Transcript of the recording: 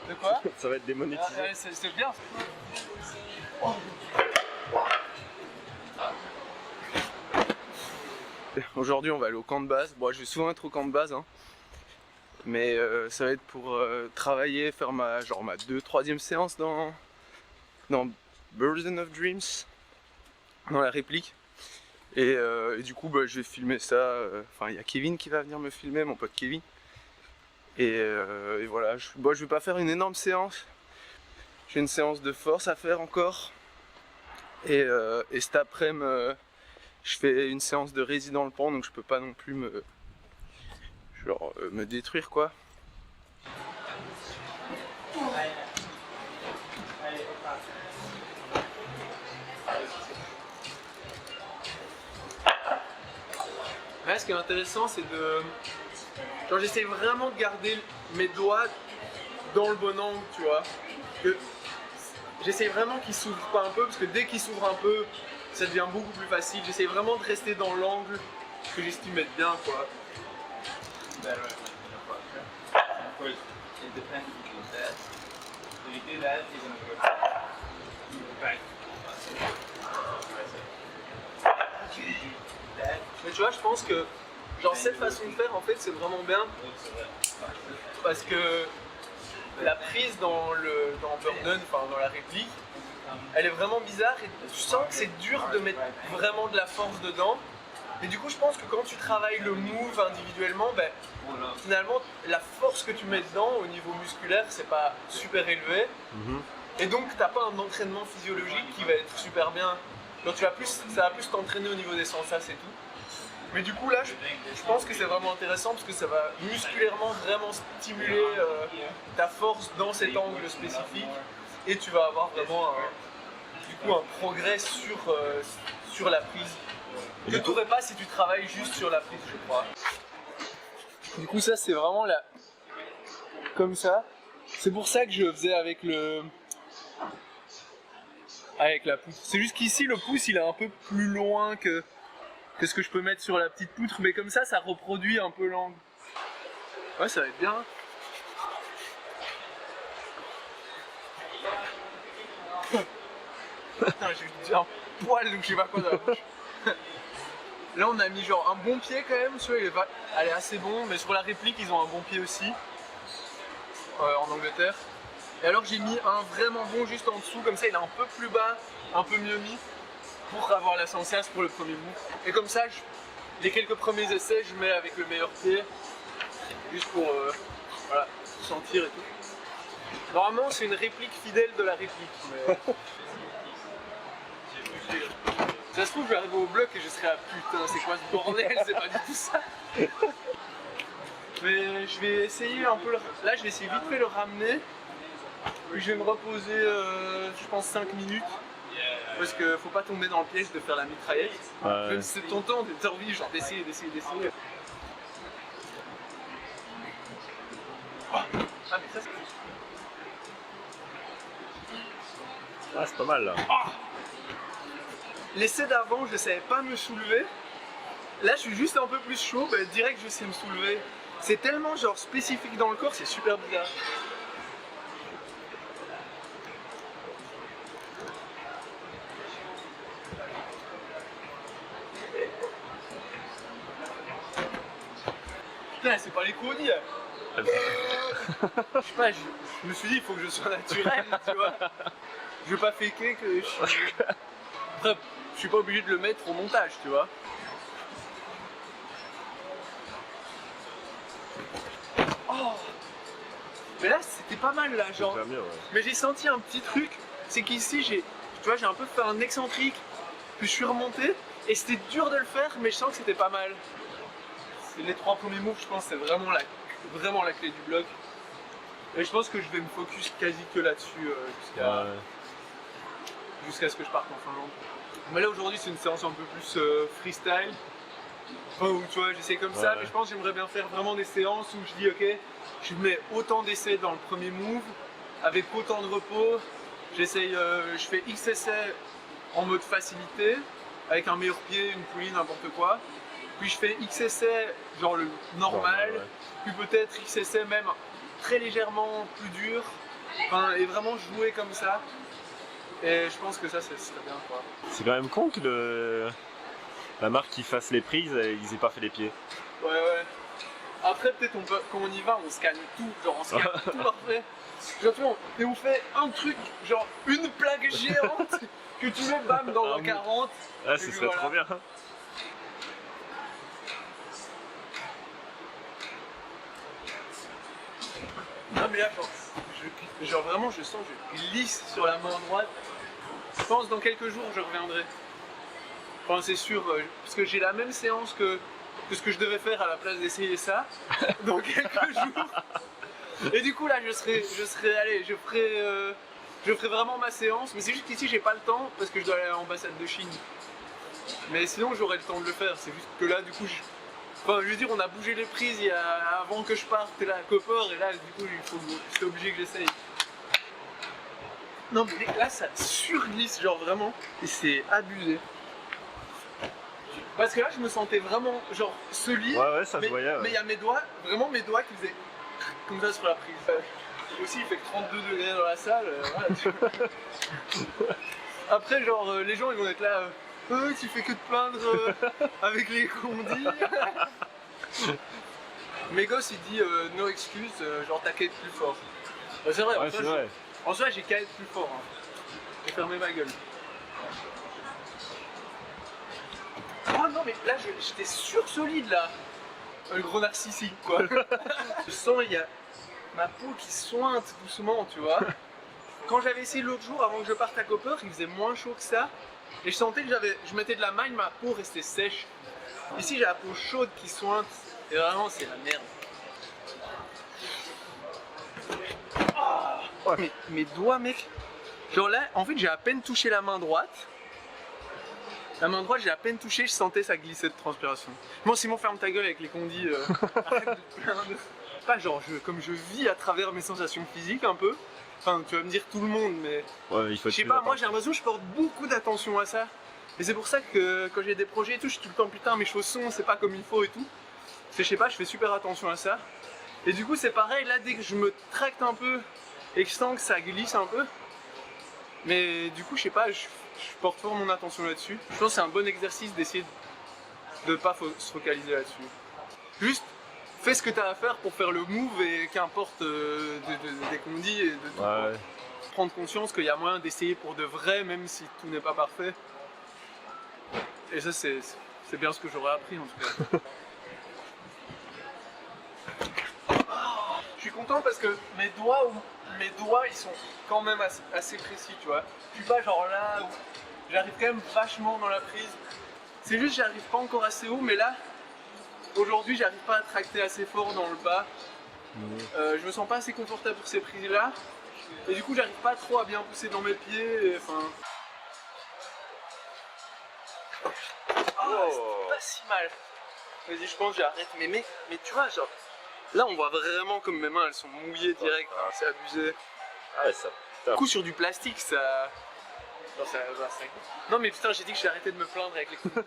De quoi? Ça va être démonétisé. C'est bien. Aujourd'hui on va aller au camp de base. Bon, je vais souvent être au camp de base, hein. Mais ça va être pour travailler, faire ma 2-3e séance dans Burden of Dreams, dans la réplique. Et du coup je vais filmer ça. Enfin, il y a Kevin qui va venir me filmer, mon pote Kevin. Et voilà, je vais pas faire une énorme séance. J'ai une séance de force à faire encore. Et cet après-midi, je fais une séance de résine dans le pan, donc je peux pas non plus me détruire quoi. Là, ce qui est intéressant, c'est de... Genre, j'essaie vraiment de garder mes doigts dans le bon angle, tu vois. J'essaie vraiment qu'ils s'ouvrent pas un peu, parce que dès qu'ils s'ouvrent un peu, ça devient beaucoup plus facile. J'essaie vraiment de rester dans l'angle que j'estime être bien, quoi. Mais tu vois, je pense que genre cette façon de faire, en fait, c'est vraiment bien parce que la prise dans Burden, enfin dans la réplique, elle est vraiment bizarre et tu sens que c'est dur de mettre vraiment de la force dedans. Et du coup, je pense que quand tu travailles le move individuellement, ben, finalement, la force que tu mets dedans au niveau musculaire, c'est pas super élevé. Et donc, t'as pas un entraînement physiologique qui va être super bien. Donc, ça va plus t'entraîner au niveau des sensas et tout. Mais du coup, là, je pense que c'est vraiment intéressant parce que ça va musculairement vraiment stimuler ta force dans cet angle spécifique. Et tu vas avoir vraiment un progrès sur la prise. Que tu n'aurais pas si tu travailles juste sur la prise, je crois. Du coup, ça, c'est vraiment comme ça. C'est pour ça que je faisais avec la poutre. C'est juste qu'ici, le pouce, il est un peu plus loin que ce que je peux mettre sur la petite poutre. Mais comme ça reproduit un peu l'angle. Ouais, ça va être bien. Putain, j'ai un poil donc je sais pas quoi dans la bouche. Là on a mis genre un bon pied quand même, tu vois, elle est assez bon, mais sur la réplique ils ont un bon pied aussi en Angleterre. Et alors j'ai mis un vraiment bon juste en dessous, comme ça il est un peu plus bas, un peu mieux mis, pour avoir la sensation pour le premier move. Et comme ça, les quelques premiers essais je mets avec le meilleur pied, juste pour voilà, sentir et tout. Normalement c'est une réplique fidèle de la réplique, mais... Ça se trouve, je vais arriver au bloc et je serai à putain, c'est quoi ce bordel, c'est pas du tout ça. Mais je vais essayer un peu, là je vais essayer vite fait le ramener. Puis je vais me reposer, je pense 5 minutes. Parce que faut pas tomber dans le piège de faire la mitraillette. Ouais. Même si c'est ton temps, t'as envie genre d'essayer. Ah mais ça c'est... Ah c'est pas mal là. Ah, l'essai d'avant, je ne savais pas me soulever. Là, je suis juste un peu plus chaud, bah, direct je sais me soulever. C'est tellement genre spécifique dans le corps, c'est super bizarre. Putain, c'est pas les couilles. Je sais pas, je me suis dit, il faut que je sois naturel, tu vois. Je vais pas faker que je suis... Après, je suis pas obligé de le mettre au montage, tu vois. Oh, mais là, c'était pas mal, là, genre. Mieux, ouais. Mais j'ai senti un petit truc, c'est qu'ici, tu vois, j'ai un peu fait un excentrique, puis je suis remonté, et c'était dur de le faire, mais je sens que c'était pas mal. Les 3 premiers moves, je pense, c'est vraiment la clé du bloc. Et je pense que je vais me focus quasi que là-dessus jusqu'à ce que je parte en Finlande. Mais là aujourd'hui c'est une séance un peu plus freestyle. Enfin, où tu vois, j'essaie comme ça, mais je pense que j'aimerais bien faire vraiment des séances où je dis ok, je mets autant d'essais dans le premier move, avec autant de repos. J'essaye, je fais X essais en mode facilité, avec un meilleur pied, une poulie, n'importe quoi. Puis je fais X essais, genre le normal, puis peut-être X essais même très légèrement plus dur, Enfin, et vraiment jouer comme ça. Et je pense que ça, ce serait bien, quoi. C'est quand même con que la marque qui fasse les prises, ils aient pas fait les pieds. Ouais. Après, peut-être quand on y va, on scanne tout. Genre, on scanne tout parfait. Genre, tu vois, et on fait un truc, genre une plaque géante que tu mets, bam, dans un 40. Ah, ce serait trop bien. Non mais là, genre vraiment je sens que je glisse sur la main droite. Je pense dans quelques jours je reviendrai. Enfin c'est sûr, parce que j'ai la même séance que ce que je devais faire à la place d'essayer ça dans quelques jours. Et du coup là je ferai vraiment ma séance. Mais c'est juste qu'ici j'ai pas le temps parce que je dois aller à l'ambassade de Chine. Mais sinon j'aurai le temps de le faire, c'est juste que là du coup Enfin, je veux dire, on a bougé les prises avant que je parte là à Copper et là, du coup, c'est obligé que j'essaye. Non, mais là, ça surglisse, genre vraiment, et c'est abusé. Parce que là, je me sentais vraiment, genre, solide. Ouais, ça se voyait. Ouais. Mais il y a mes doigts, vraiment mes doigts qui faisaient comme ça sur la prise. Aussi, il fait que 32 degrés dans la salle. Voilà, Après, genre, les gens, ils vont être là. Tu fais que te plaindre avec les condis. Mes gosses il dit no excuse, genre t'as qu'à être plus fort. Bah, c'est vrai, Ouais, en soi j'ai qu'à être plus fort. Hein. J'ai fermé ma gueule. Oh non mais là j'étais solide là. Le gros narcissique quoi. Je sens il y a ma peau qui sointe doucement tu vois. Quand j'avais essayé l'autre jour avant que je parte à Copper, il faisait moins chaud que ça. Et je sentais que je mettais de la maille, ma peau restait sèche. Ici j'ai la peau chaude qui sointe. Et vraiment c'est la merde. Oh, mais mes doigts mec. Genre là, en fait j'ai à peine touché la main droite. La main droite j'ai à peine touché, je sentais ça glisser de transpiration. Bon Simon ferme ta gueule avec les condis. Arrête de te plaindre. Pas genre comme je vis à travers mes sensations physiques un peu. Enfin, tu vas me dire tout le monde, mais ouais, il faut. Je sais pas, moi j'ai l'impression que je porte beaucoup d'attention à ça. Et c'est pour ça que quand j'ai des projets et tout, je suis tout le temps putain mes chaussons, c'est pas comme il faut et tout. Parce que je sais pas, je fais super attention à ça. Et du coup c'est pareil, là dès que je me tracte un peu et que je sens que ça glisse un peu. Mais du coup je sais pas, je porte fort mon attention là-dessus. Je pense que c'est un bon exercice d'essayer de pas se focaliser là-dessus. Juste fais ce que tu as à faire pour faire le move et qu'importe des condis et de tout. Ouais. Prendre conscience qu'il y a moyen d'essayer pour de vrai même si tout n'est pas parfait. Et ça c'est bien ce que j'aurais appris en tout cas. Je suis content parce que mes doigts ils sont quand même assez précis tu vois. Je suis pas genre là où j'arrive quand même vachement dans la prise. C'est juste que j'arrive pas encore assez haut mais là aujourd'hui j'arrive pas à tracter assez fort dans le bas. Je me sens pas assez confortable pour ces prises là. Et du coup j'arrive pas trop à bien pousser dans mes pieds. Enfin. Oh, c'est pas si mal. Vas-y je pense que j'arrête. Mais tu vois genre. Là on voit vraiment comme mes mains elles sont mouillées direct, c'est abusé. Ah ouais ça. Du coup sur du plastique ça... Non mais putain j'ai dit que j'ai arrêté de me plaindre avec les coups.